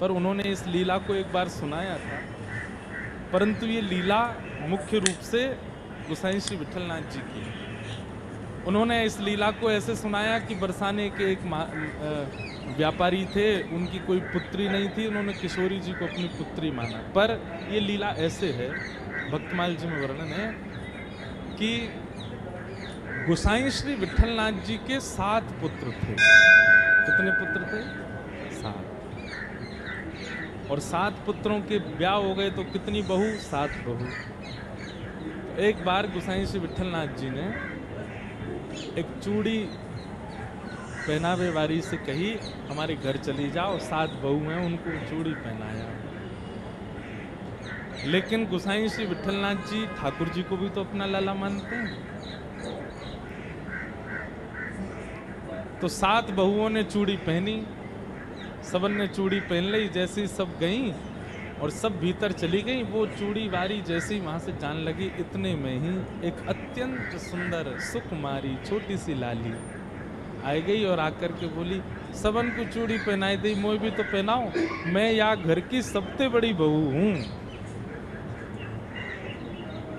पर उन्होंने इस लीला को एक बार सुनाया था, परंतु ये लीला मुख्य रूप से गोसाई श्री विठलनाथ जी की है। उन्होंने इस लीला को ऐसे सुनाया कि बरसाने के एक व्यापारी थे, उनकी कोई पुत्री नहीं थी, उन्होंने किशोरी जी को अपनी पुत्री माना। पर ये लीला ऐसे है, भक्तमाल जी में वर्णन है कि गोसाई श्री विठलनाथ जी के 7 पुत्र थे। कितने पुत्र थे? 7। और 7 पुत्रों के ब्याह हो गए तो कितनी बहू? 7 बहू। एक बार गोसाई श्री विठलनाथ जी ने एक चूड़ी पहनावे वाली से कही, हमारे घर चली जाओ, 7 बहू हैं, उनको चूड़ी पहनाया। लेकिन गोसाई श्री विठलनाथ जी ठाकुर जी को भी तो अपना लाला मानते हैं। तो 7 बहुओं ने चूड़ी पहनी, सबन ने चूड़ी पहन ली। जैसे सब गई और सब भीतर चली गई, वो चूड़ी वारी जैसे ही वहां से जान लगी, इतने में ही एक अत्यंत सुंदर सुकुमारी छोटी सी लाली आ गई और आकर के बोली, सबन को चूड़ी पहनाई दी, मोई भी तो पहनाओ, मैं यहाँ घर की सबसे बड़ी बहू हूं।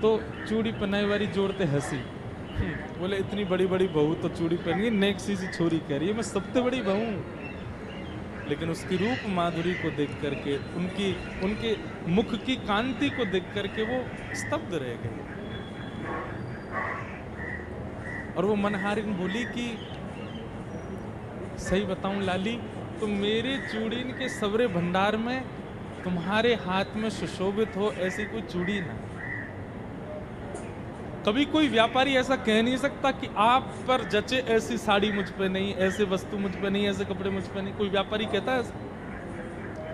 तो चूड़ी पहनाई वाली जोड़ते हंसी, बोले इतनी बड़ी बड़ी बहू तो चूड़ी पहनी, नेक्स्ट सी छोरी कह रही है मैं सबसे बड़ी बहू। लेकिन उसकी रूप माधुरी को देख करके, उनके मुख की कांति को देख करके वो स्तब्ध रह गए। और वो मनहारिन बोली कि सही बताऊं लाली, तो मेरे चूड़ीन के सवरे भंडार में तुम्हारे हाथ में सुशोभित हो ऐसी कोई चूड़ी ना। कभी कोई व्यापारी ऐसा कह नहीं सकता कि आप पर जचे ऐसी साड़ी मुझ पे नहीं, ऐसे वस्तु मुझ पे नहीं, ऐसे कपड़े मुझ पे नहीं। कोई व्यापारी कहता है?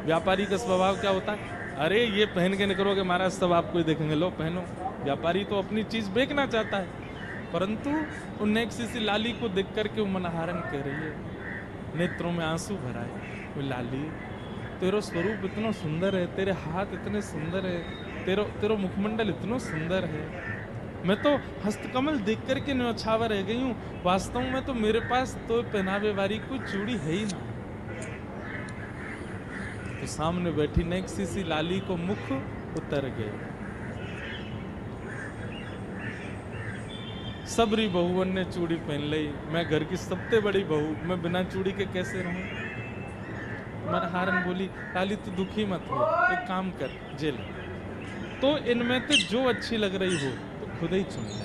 व्यापारी का स्वभाव क्या होता है? अरे ये पहन के निकलोगे महाराज सब आपको ही देखेंगे, लो पहनो। व्यापारी तो अपनी चीज बेचना चाहता है। परंतु उन नेक्सी सी लाली को देख करके वो मनहारन कह रही है, नेत्रों में आंसू भराए, वो लाली तेरो स्वरूप इतना सुंदर है, तेरे हाथ इतने सुंदर है, तेरो मुखमंडल इतना सुंदर है, मैं तो हस्तकमल देख करके न्यौछावर रह गई हूँ। वास्तव में तो मेरे पास तो पहनावे वाली कोई चूड़ी है ही ना। तो सामने बैठी नेक्सी सी लाली को मुख उतर गए। सबरी बहुवन ने चूड़ी पहन ली, मैं घर की सबसे बड़ी बहू, मैं बिना चूड़ी के कैसे रहूं? मनहारन बोली, लाली तू दुखी मत हो, एक काम कर, जेल तो इनमें तो जो अच्छी लग रही हो तो खुद ही चुन ले।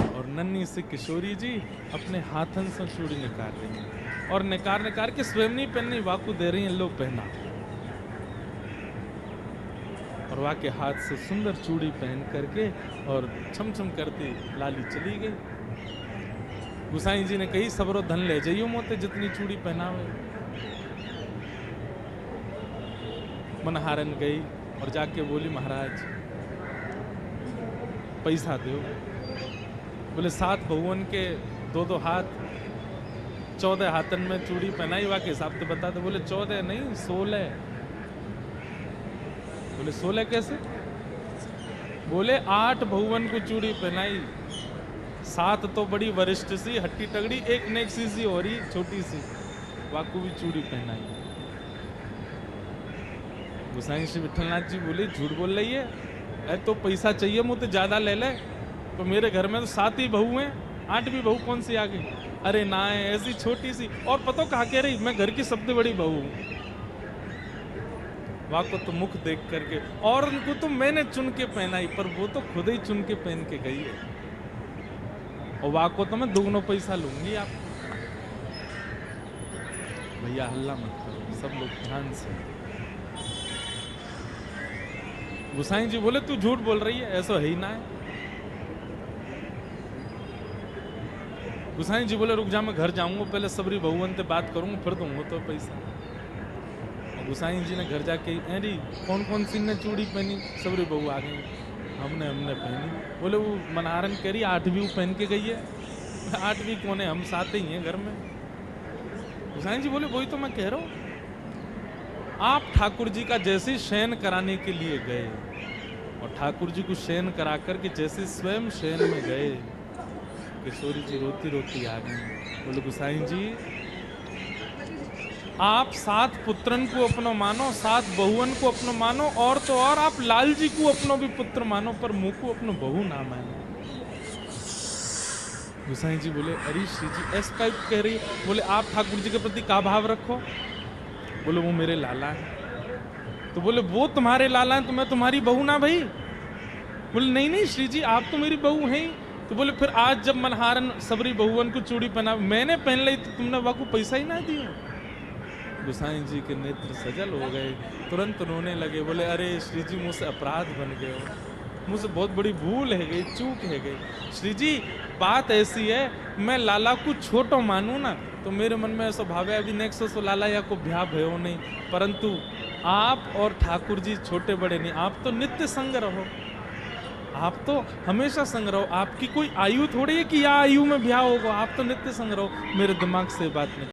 और नन्ही सी किशोरी जी अपने हाथन से चूड़ी निकाल रही हैं और निकाल के स्वयं नहीं पहननी, वाकू दे रही हैं, लो पहना। और वाके हाथ से सुंदर चूड़ी पहन करके और छमछम करती लाली चली गई। गोसाई जी ने कही, सबरो धन ले जाइयो मोते, जितनी चूड़ी पहनावे। मनहारन गई और जाके बोली, महाराज पैसा दो। बोले 7 बहुवन के 2-2 हाथ, 14 हाथन में चूड़ी पहनाई, वाके हिसाब से बता दो। बोले 14 नहीं 16। बोले 16 कैसे? बोले 8 बहुवन को चूड़ी पहनाई, 7 तो बड़ी वरिष्ठ सी हट्टी तगड़ी, एक नेक्सी सी और ही छोटी सी, वाकू भी चूड़ी पहनाई। गोसाई श्री विठलनाथ जी बोले, झूठ बोल रही है, तो पैसा चाहिए मुझे ज्यादा ले ले, तो मेरे घर में तो 7 ही बहू हैं, 8वीं बहू कौन सी आ गई? अरे ना है, ऐसी छोटी सी, और पता कहा कह रही मैं घर की सबसे बड़ी बहू हूं। वहां को तो मुख देख करके, और उनको तो मैंने चुन के पहनाई, पर वो तो खुद ही चुन के पहन के गई है, और वहां को तो मैं दोगुना पैसा लूंगी आपको। भैया हल्ला मत करो, सब लोग ध्यान से। गोसाई जी बोले, तू झूठ बोल रही है, ऐसा है ही ना है। गोसाई जी बोले, रुक जा, मैं घर जाऊंगा, पहले सबरी बहुवन से बात करूंगा, फिर दूंगा तो पैसा। गोसाई जी ने घर जाके, अरे कौन कौन सी ने चूड़ी पहनी? सबरी बहू आ गई, हमने पहनी। बोले वो मनहारन कह रही 8वीं पहन के गई है। 8वीं कौन है, हम 7 ही हैं घर में। गोसाई जी बोले, वही तो मैं कह रहा हूं, आप ठाकुर जी का जैसे शयन कराने के लिए गए और ठाकुर जी को शयन करा करके जैसे स्वयं शयन में गए, किशोरी जी रोती रोती आ गई। बोले गोसाई जी आप 7 पुत्रन को अपनो मानो, 7 बहुवन को अपनो मानो, और तो और आप लाल जी को अपनो भी पुत्र मानो, पर मुँह को अपनो बहू ना मानो। गोसाई जी बोले अरे श्री जी ऐसा टाइप कह रही, बोले आप ठाकुर जी के प्रति का भाव रखो? बोले वो मेरे लाला है। तो बोले वो तुम्हारे लाला है तो मैं तुम्हारी बहू ना भाई? बोले नहीं नहीं श्री जी आप तो मेरी बहू हैं ही। तो बोले फिर आज जब मनहारन सबरी बहुवन को चूड़ी पहना मैंने पहन ली तो तुमने वह को पैसा ही ना दिया? गोसाई जी के नेत्र सजल हो गए, तुरंत रोने लगे, बोले अरे श्री जी मुझसे अपराध बन गए हो, मुझसे बहुत बड़ी भूल है गई, चूक है गई। श्री जी बात ऐसी है, मैं लाला को छोटो मानू ना तो मेरे मन में ऐसा भाव है अभी नेक्स्ट सो लाला या को ब्याह भयो नहीं, परंतु आप और ठाकुर जी छोटे बड़े नहीं, आप तो नित्य संग रहो, आप तो हमेशा संग रहो, आपकी कोई आयु थोड़ी है कि या आयु में ब्याह होगा, आप तो नित्य संग रहो। मेरे दिमाग से बात नहीं।